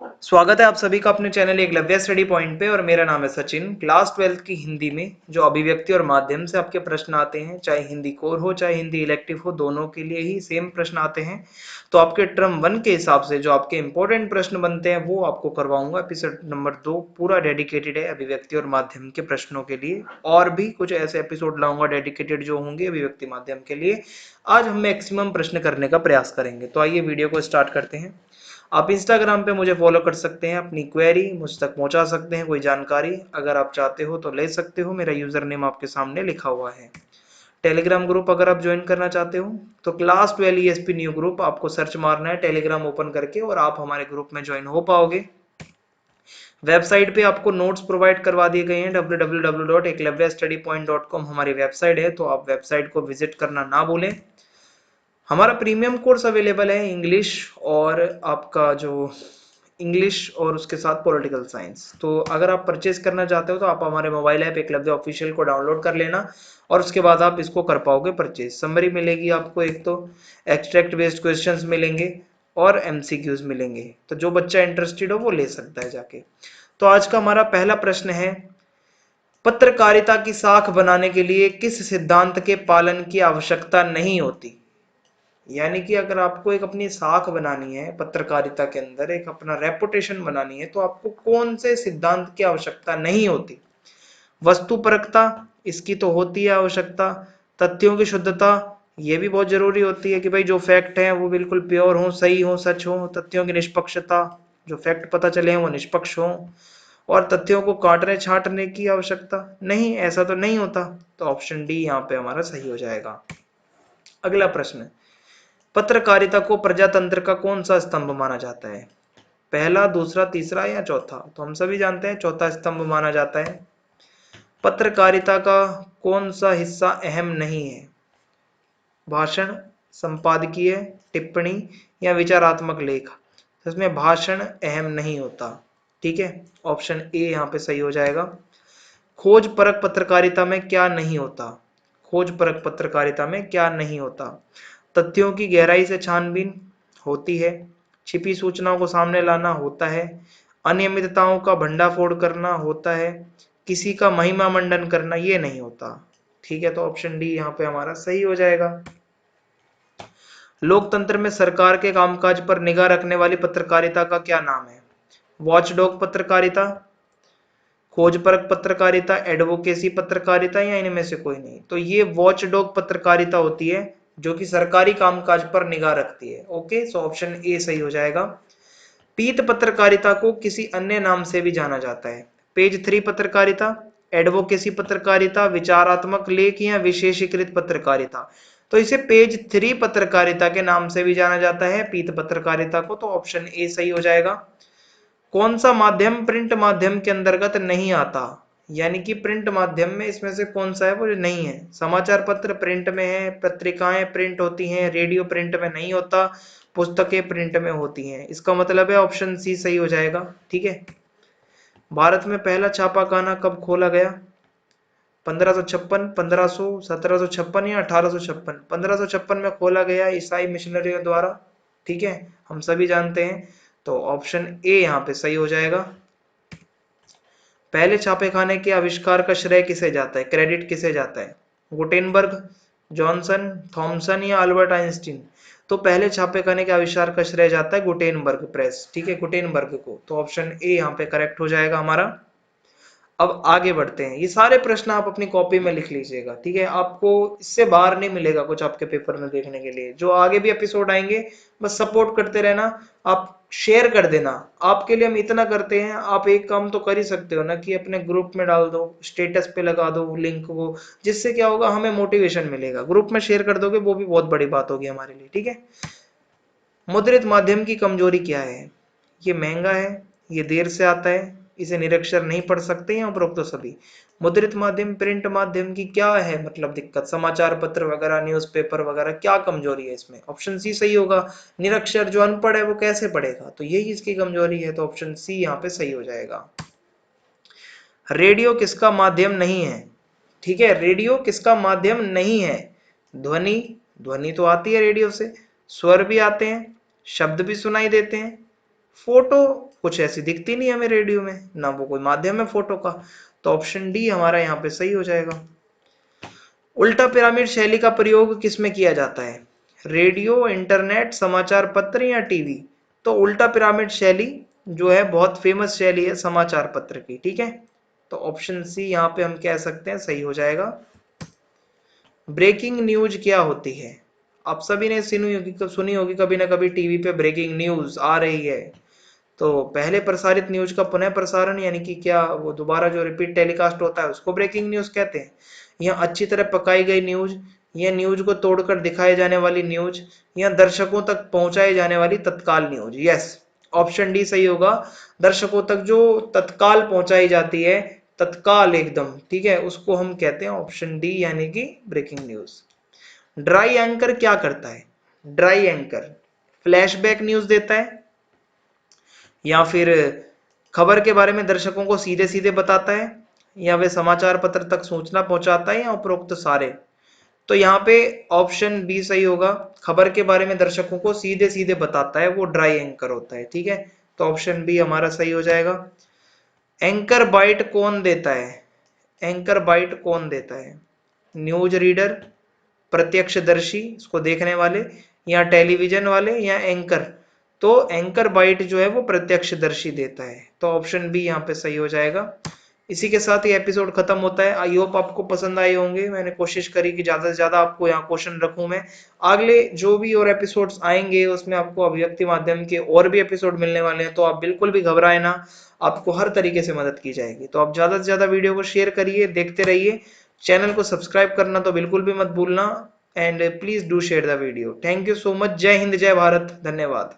स्वागत है आप सभी का अपने चैनल एकलव्य स्टडी पॉइंट पे। और मेरा नाम है सचिन। क्लास 12 की हिंदी में जो अभिव्यक्ति और माध्यम से आपके प्रश्न आते हैं, चाहे हिंदी कोर हो चाहे हिंदी इलेक्टिव हो, दोनों के लिए ही सेम प्रश्न आते हैं। तो आपके टर्म 1 के हिसाब से जो आपके इंपॉर्टेंट प्रश्न बनते हैं वो आपको करवाऊंगा। एपिसोड नंबर 2 पूरा डेडिकेटेड है अभिव्यक्ति और माध्यम के प्रश्नों के लिए, और भी कुछ ऐसे एपिसोड लाऊंगा डेडिकेटेड जो होंगे अभिव्यक्ति माध्यम के लिए। आज हम मैक्सिमम प्रश्न करने का प्रयास करेंगे। तो आइए वीडियो को स्टार्ट करते हैं। आप इंस्टाग्राम पे मुझे फॉलो कर सकते हैं, अपनी क्वेरी मुझ तक पहुंचा सकते हैं, कोई जानकारी अगर आप चाहते हो तो ले सकते हो। मेरा यूजर नेम आपके सामने लिखा हुआ है। टेलीग्राम ग्रुप अगर आप ज्वाइन करना चाहते हो तो क्लास 12 ईएसपी न्यू ग्रुप आपको सर्च मारना है टेलीग्राम ओपन करके, और आप हमारे ग्रुप में ज्वाइन हो पाओगे। वेबसाइट पे आपको नोट्स प्रोवाइड करवा दिए गए हैं। www.eklavyastudypoint.com हमारी वेबसाइट है, तो आप वेबसाइट को विजिट करना ना भूलें। हमारा प्रीमियम कोर्स अवेलेबल है इंग्लिश, और आपका जो इंग्लिश और उसके साथ पॉलिटिकल साइंस। तो अगर आप परचेज करना चाहते हो तो आप हमारे मोबाइल ऐप एकलव्य ऑफिशियल को डाउनलोड कर लेना, और उसके बाद आप इसको कर पाओगे परचेज। समरी मिलेगी आपको, एक तो एक्सट्रैक्ट बेस्ड क्वेश्चंस मिलेंगे और एमसीक्यूज मिलेंगे। तो जो बच्चा इंटरेस्टेड हो वो ले सकता है जाके। तो आज का हमारा पहला प्रश्न है, पत्रकारिता की साख बनाने के लिए किस सिद्धांत के पालन की आवश्यकता नहीं होती। यानी कि अगर आपको एक अपनी साख बनानी है पत्रकारिता के अंदर, एक अपना रेपुटेशन बनानी है, तो आपको कौन से सिद्धांत की आवश्यकता नहीं होती। वस्तुपरकता, इसकी तो होती है आवश्यकता। तथ्यों की शुद्धता, ये भी बहुत जरूरी होती है कि भाई जो फैक्ट है वो बिल्कुल प्योर हो, सही हो, सच हो। तथ्यों की निष्पक्षता, जो फैक्ट पता चले वो निष्पक्ष हो। और तथ्यों को काटने छांटने की आवश्यकता नहीं, ऐसा तो नहीं होता। तो ऑप्शन डी यहाँ पे हमारा सही हो जाएगा। अगला प्रश्न, पत्रकारिता को प्रजातंत्र का कौन सा स्तंभ माना जाता है। पहला, दूसरा, तीसरा या चौथा। तो हम सभी जानते हैं चौथा स्तंभ माना जाता है। पत्रकारिता का कौन सा हिस्सा अहम नहीं है। भाषण, संपादकीय, टिप्पणी या विचारात्मक लेख। तो इसमें भाषण अहम नहीं होता। ठीक है, ऑप्शन ए यहाँ पे सही हो जाएगा। खोज परक पत्रकारिता में क्या नहीं होता। खोज परक पत्रकारिता में क्या नहीं होता। तथ्यों की गहराई से छानबीन होती है। छिपी सूचनाओं को सामने लाना होता है। अनियमितताओं का भंडाफोड़ करना होता है। किसी का महिमा मंडन करना ये नहीं होता। ठीक है, तो ऑप्शन डी यहाँ पे हमारा सही हो जाएगा। लोकतंत्र में सरकार के कामकाज पर निगाह रखने वाली पत्रकारिता का क्या नाम है। वॉचडॉग पत्रकारिता, खोजपरक पत्रकारिता, एडवोकेसी पत्रकारिता या इनमें से कोई नहीं। तो ये वॉचडॉग पत्रकारिता होती है जो कि सरकारी कामकाज पर निगाह रखती है। ओके, सो ऑप्शन ए सही हो जाएगा। पीत पत्रकारिता को किसी अन्य नाम से भी जाना जाता है। पेज 3 पत्रकारिता, एडवोकेसी पत्रकारिता, विचारात्मक लेख या विशेषीकृत पत्रकारिता। तो इसे पेज 3 पत्रकारिता के नाम से भी जाना जाता है, पीत पत्रकारिता को। तो ऑप्शन ए सही हो जाएगा। कौन सा माध्यम प्रिंट माध्यम के अंतर्गत नहीं आता। यानी कि प्रिंट माध्यम में इसमें से कौन सा है वो नहीं है। समाचार पत्र प्रिंट में है, पत्रिकाएं प्रिंट होती हैं, रेडियो प्रिंट में नहीं होता, पुस्तकें प्रिंट में होती हैं। इसका मतलब है ऑप्शन सी सही हो जाएगा। ठीक है, भारत में पहला छापाखाना कब खोला गया। 1556, 1500, 1756 या 1856। 1556 में खोला गया ईसाई मिशनरियों द्वारा। ठीक है, हम सभी जानते हैं। तो ऑप्शन ए यहाँ पे सही हो जाएगा। पहले छापेखाने के आविष्कार का श्रेय किसे जाता है, क्रेडिट किसे जाता है। गुटेनबर्ग, जॉनसन, थॉमसन या अल्बर्ट आइंस्टीन। तो पहले छापेखाने के आविष्कार का श्रेय जाता है गुटेनबर्ग प्रेस। ठीक है, गुटेनबर्ग को। तो ऑप्शन ए यहाँ पे करेक्ट हो जाएगा हमारा। अब आगे बढ़ते हैं। ये सारे प्रश्न आप अपनी कॉपी में लिख लीजिएगा। ठीक है, आपको इससे बाहर नहीं मिलेगा कुछ आपके पेपर में देखने के लिए। जो आगे भी एपिसोड आएंगे बस सपोर्ट करते रहना, आप शेयर कर देना। आपके लिए हम इतना करते हैं, आप एक काम तो कर ही सकते हो ना कि अपने ग्रुप में डाल दो, स्टेटस पे लगा दो लिंक को। जिससे क्या होगा, हमें मोटिवेशन मिलेगा। ग्रुप में शेयर कर दोगे वो भी बहुत बड़ी बात होगी हमारे लिए। ठीक है, मुद्रित माध्यम की कमजोरी क्या है। ये महंगा है, ये देर से आता है, इसे निरक्षर नहीं पढ़ सकते हैं उपरोक्त तो सभी। मुद्रित माध्यम प्रिंट माध्यम की क्या है मतलब दिक्कत, समाचार पत्र वगैरह, न्यूज़पेपर वगैरह, क्या कमजोरी है इसमें। ऑप्शन सी सही होगा। निरक्षर जो अनपढ़ है वो कैसे पढ़ेगा, तो यही इसकी कमजोरी है। तो ऑप्शन सी यहाँ पे सही हो जाएगा। रेडियो किसका माध्यम नहीं है। ठीक है, रेडियो किसका माध्यम नहीं है। ध्वनि, ध्वनि तो आती है रेडियो से, स्वर भी आते हैं, शब्द भी सुनाई देते हैं, फोटो कुछ ऐसी दिखती नहीं हमें रेडियो में, ना वो कोई माध्यम है फोटो का, तो ऑप्शन डी हमारा यहाँ पे सही हो जाएगा। उल्टा पिरामिड शैली का प्रयोग किसमें किया जाता है? रेडियो, इंटरनेट, समाचार पत्र या टीवी? तो उल्टा पिरामिड शैली जो है बहुत फेमस शैली है समाचार पत्र की, ठीक है। तो ऑप्शन सी यहाँ पे हम कह सकते हैं सही हो जाएगा। ब्रेकिंग न्यूज क्या होती है? आप सभी ने सुनी होगी कभी ना कभी टीवी पे ब्रेकिंग न्यूज आ रही है, तो पहले प्रसारित न्यूज का पुनः प्रसारण यानी कि क्या वो दोबारा जो रिपीट टेलीकास्ट होता है उसको ब्रेकिंग न्यूज कहते हैं। या अच्छी तरह पकाई गई न्यूज, या न्यूज को तोड़कर दिखाए जाने वाली न्यूज, या दर्शकों तक पहुंचाई जाने वाली तत्काल न्यूज। यस, ऑप्शन डी सही होगा। दर्शकों तक जो तत्काल पहुंचाई जाती है, तत्काल एकदम, ठीक है, उसको हम कहते हैं ऑप्शन डी यानी कि ब्रेकिंग न्यूज। ड्राई एंकर क्या करता है? ड्राई एंकर फ्लैशबैक न्यूज देता है, या फिर खबर के बारे में दर्शकों को सीधे सीधे बताता है, या वे समाचार पत्र तक सूचना पहुंचाता है, या उपरोक्त सारे? तो यहाँ पे ऑप्शन बी सही होगा। खबर के बारे में दर्शकों को सीधे सीधे बताता है, वो ड्राई एंकर होता है, ठीक है। तो ऑप्शन बी हमारा सही हो जाएगा। एंकर बाइट कौन देता है? एंकर बाइट कौन देता है? न्यूज रीडर, प्रत्यक्षदर्शी इसको देखने वाले, या टेलीविजन वाले, या एंकर? तो एंकर बाइट जो है वो प्रत्यक्षदर्शी देता है, तो ऑप्शन बी यहाँ पे सही हो जाएगा। इसी के साथ ये एपिसोड खत्म होता है। आई होप आपको पसंद आए होंगे। मैंने कोशिश करी कि ज्यादा से ज्यादा आपको यहाँ क्वेश्चन रखूं मैं। अगले जो भी और एपिसोड्स आएंगे उसमें आपको अभिव्यक्ति माध्यम के और भी एपिसोड मिलने वाले हैं, तो आप बिल्कुल भी घबराए ना, आपको हर तरीके से मदद की जाएगी। तो आप ज्यादा से ज्यादा वीडियो को शेयर करिए, देखते रहिए। चैनल को सब्सक्राइब करना तो बिल्कुल भी मत भूलना, and please do share the video. Thank you so much. जय हिंद, जय भारत, धन्यवाद।